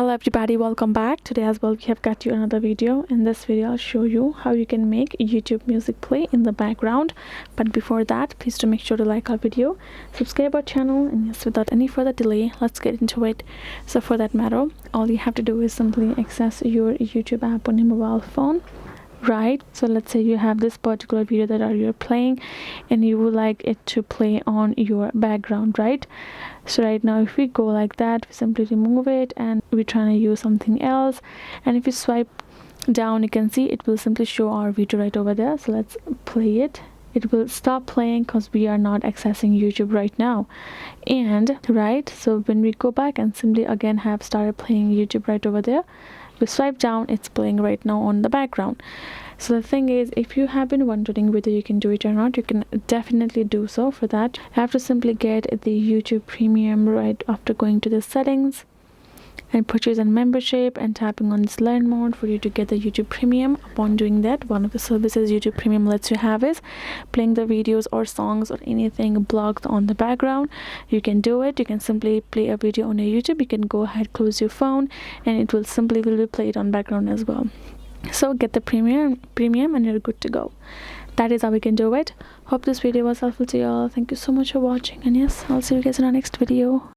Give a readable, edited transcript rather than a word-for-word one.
Hello everybody, welcome back. Today as well we have got you another video. In this video I'll show you how you can make YouTube music play in the background. But before that, please do make sure to like our video, subscribe our channel, and yes, without any further delay, let's get into it. So for that matter, all you have to do is simply access your YouTube app on your mobile phone. Right, so let's say you have this particular video that you're playing and you would like it to play on your background, right? So right now if we go like that, we simply remove it and we're trying to use something else, and if you swipe down you can see it will simply show our video right over there. So let's play it. It will stop playing because we are not accessing YouTube right now. And right, so when we go back and simply again have started playing YouTube right over there, we swipe down, it's playing right now on the background. So the thing is, if you have been wondering whether you can do it or not, you can definitely do so. For that you have to simply get the YouTube Premium right after going to the settings and purchase a membership and tapping on this learn more for you to get the YouTube Premium. Upon doing that, one of the services YouTube Premium lets you have is playing the videos or songs or anything blocked on the background. You can do it. You can simply play a video on your YouTube. You can go ahead, close your phone, and it will be played on background as well. So get the premium and you're good to go. That is how we can do it. Hope this video was helpful to you all. Thank you so much for watching, and yes, I'll see you guys in our next video.